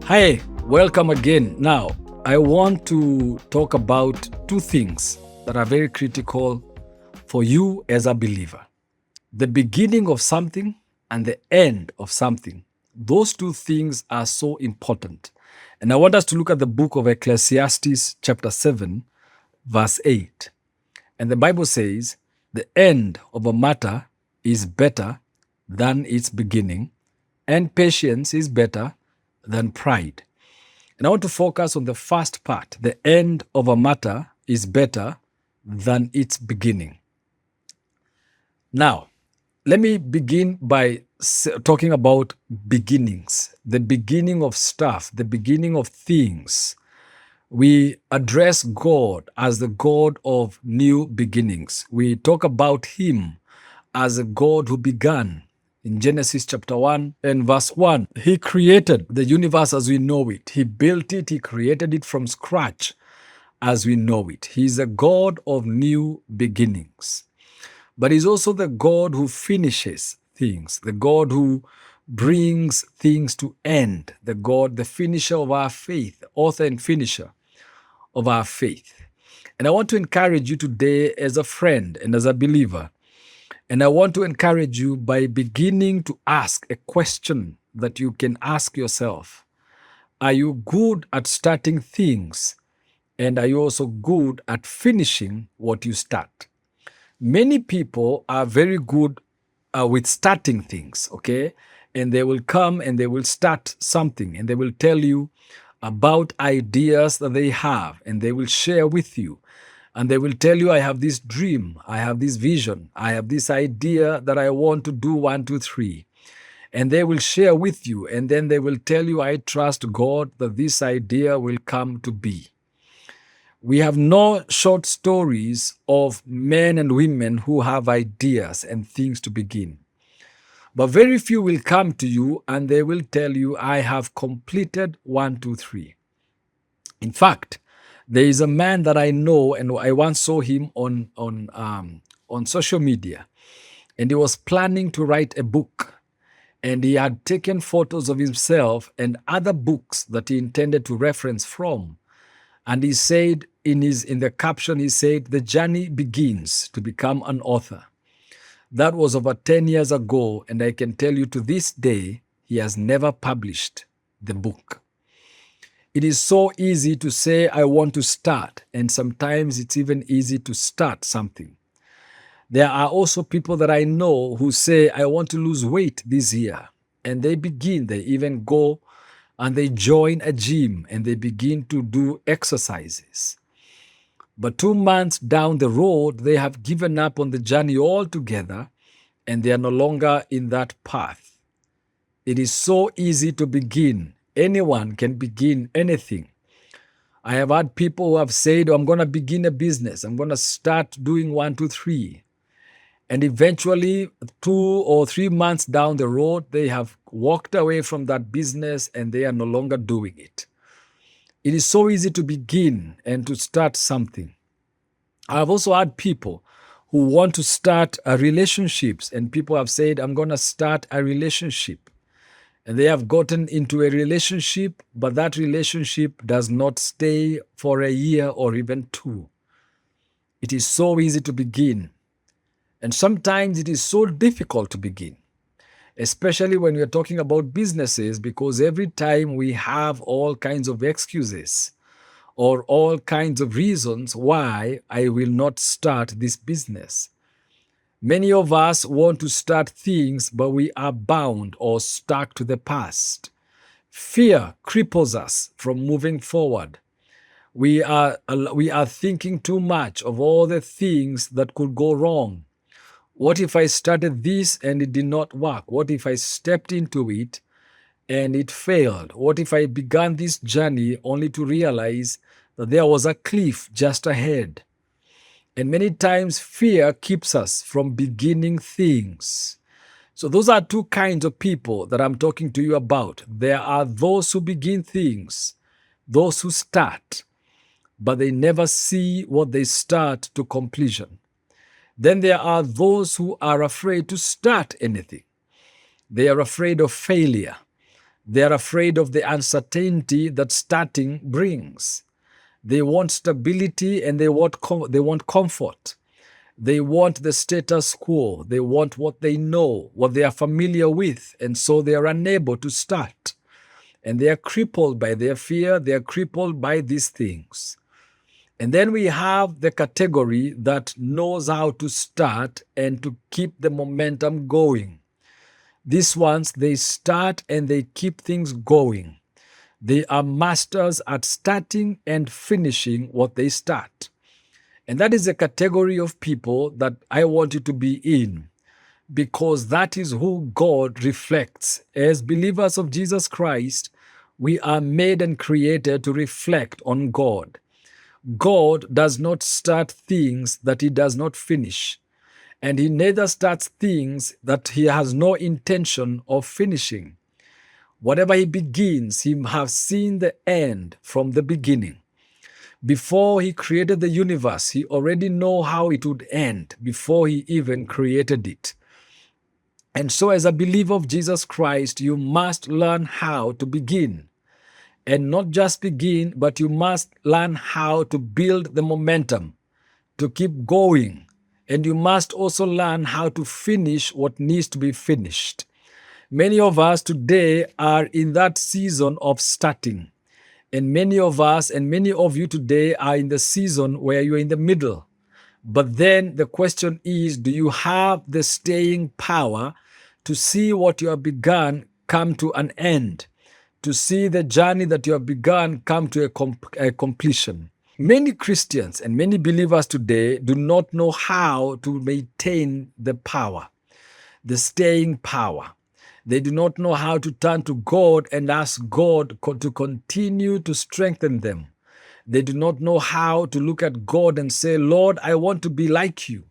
Hi, welcome again. Now, I want to talk about two things that are very critical for you as a believer. The beginning of something and the end of something. Those two things are so important. And I want us to look at the book of Ecclesiastes, chapter 7, verse 8. And the Bible says, the end of a matter is better than its beginning, and patience is better than pride. And I want to focus on the first part. The end of a matter is better than its beginning. Now, let me begin by talking about beginnings, the beginning of stuff, the beginning of things. We address God as the God of new beginnings. We talk about Him as a God who began. In Genesis chapter 1 and verse 1, He created the universe as we know it. He built it, He created it from scratch as we know it. He is a God of new beginnings. But He's also the God who finishes things, the God who brings things to end, the God, the finisher of our faith, author and finisher of our faith. And I want to encourage you today as a friend and as a believer. And I want to encourage you by beginning to ask a question that you can ask yourself. Are you good at starting things? And are you also good at finishing what you start? Many people are very good with starting things, okay? And they will come and they will start something and they will tell you about ideas that they have and they will share with you. And they will tell you, I have this dream, I have this vision, I have this idea that I want to do 1, 2, 3. And they will share with you, and then they will tell you, I trust God that this idea will come to be. We have no short stories of men and women who have ideas and things to begin. But very few will come to you and they will tell you, I have completed 1, 2, 3. In fact, there is a man that I know, and I once saw him on social media, and he was planning to write a book, and he had taken photos of himself and other books that he intended to reference from, and he said in the caption, he said, the journey begins to become an author. That was over 10 years ago, and I can tell you to this day, he has never published the book. It is so easy to say, I want to start, and sometimes it's even easy to start something. There are also people that I know who say, I want to lose weight this year, and they even go and they join a gym and they begin to do exercises. But 2 months down the road, they have given up on the journey altogether, and they are no longer in that path. It is so easy to begin. Anyone can begin anything. I have had people who have said, I'm going to begin a business. I'm going to start doing 1, 2, 3. And eventually, 2 or 3 months down the road, they have walked away from that business and they are no longer doing it. It is so easy to begin and to start something. I have also had people who want to start relationships, and people have said, I'm going to start a relationship. And they have gotten into a relationship, but that relationship does not stay for a year or even 2. It is so easy to begin. And sometimes it is so difficult to begin, especially when we are talking about businesses, because every time we have all kinds of excuses or all kinds of reasons why I will not start this business. Many of us want to start things, but we are bound or stuck to the past. Fear cripples us from moving forward. We are thinking too much of all the things that could go wrong. What if I started this and it did not work? What if I stepped into it and it failed? What if I began this journey only to realize that there was a cliff just ahead? And many times fear keeps us from beginning things. So those are two kinds of people that I'm talking to you about. There are those who begin things, those who start, but they never see what they start to completion. Then there are those who are afraid to start anything. They are afraid of failure. They are afraid of the uncertainty that starting brings. They want stability and they want comfort. They want the status quo. They want what they know, what they are familiar with, and so they are unable to start. And they are crippled by their fear. They are crippled by these things. And then we have the category that knows how to start and to keep the momentum going. These ones, they start and they keep things going. They are masters at starting and finishing what they start. And that is a category of people that I want you to be in, because that is who God reflects. As believers of Jesus Christ, we are made and created to reflect on God. God does not start things that he does not finish, and he neither starts things that he has no intention of finishing. Whatever he begins, he has seen the end from the beginning. Before he created the universe, he already knew how it would end before he even created it. And so as a believer of Jesus Christ, you must learn how to begin. And not just begin, but you must learn how to build the momentum, to keep going. And you must also learn how to finish what needs to be finished. Many of us today are in that season of starting. And many of us and many of you today are in the season where you're in the middle. But then the question is, do you have the staying power to see what you have begun come to an end? To see the journey that you have begun come to a completion. Many Christians and many believers today do not know how to maintain the power, the staying power. They do not know how to turn to God and ask God to continue to strengthen them. They do not know how to look at God and say, Lord, I want to be like you.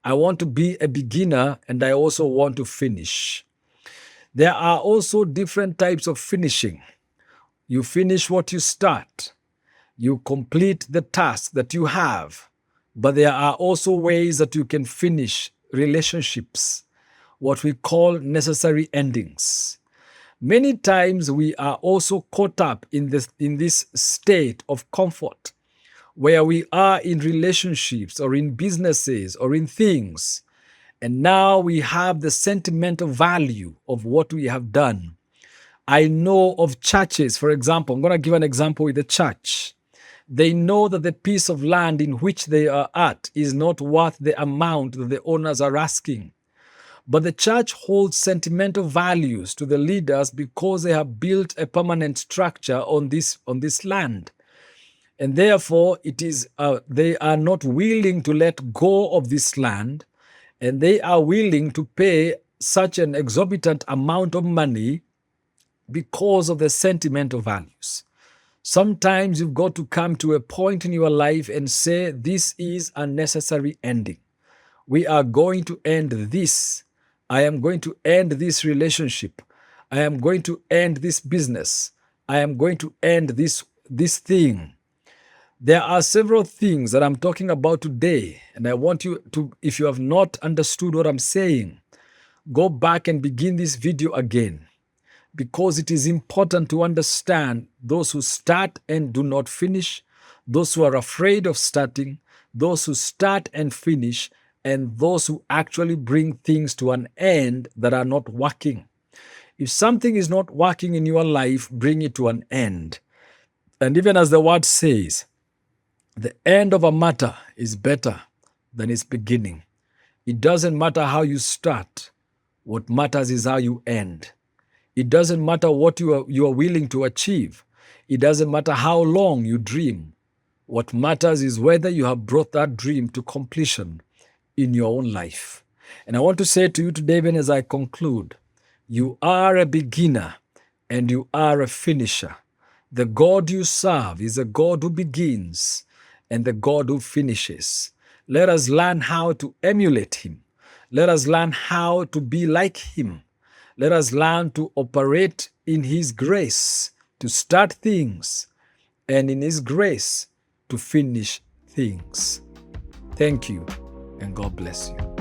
I want to be a beginner and I also want to finish. There are also different types of finishing. You finish what you start. You complete the task that you have. But there are also ways that you can finish relationships, what we call necessary endings. Many times we are also caught up in this state of comfort where we are in relationships or in businesses or in things. And now we have the sentimental value of what we have done. I know of churches, for example, I'm going to give an example with the church. They know that the piece of land in which they are at is not worth the amount that the owners are asking. But the church holds sentimental values to the leaders because they have built a permanent structure on this land. And therefore, they are not willing to let go of this land, and they are willing to pay such an exorbitant amount of money because of the sentimental values. Sometimes you've got to come to a point in your life and say, this is a necessary ending. We are going to end this. I am going to end this relationship. I am going to end this business. I am going to end this thing. There are several things that I'm talking about today, and I want you to, if you have not understood what I'm saying, go back and begin this video again, because it is important to understand those who start and do not finish, those who are afraid of starting, those who start and finish, and those who actually bring things to an end that are not working. If something is not working in your life, bring it to an end. And even as the word says, the end of a matter is better than its beginning. It doesn't matter how you start. What matters is how you end. It doesn't matter what you are willing to achieve. It doesn't matter how long you dream. What matters is whether you have brought that dream to completion in your own life. And I want to say to you today, even as I conclude, you are a beginner and you are a finisher. The God you serve is a God who begins and the God who finishes. Let us learn how to emulate him. Let us learn how to be like him. Let us learn to operate in his grace, to start things, and in his grace to finish things. Thank you, and God bless you.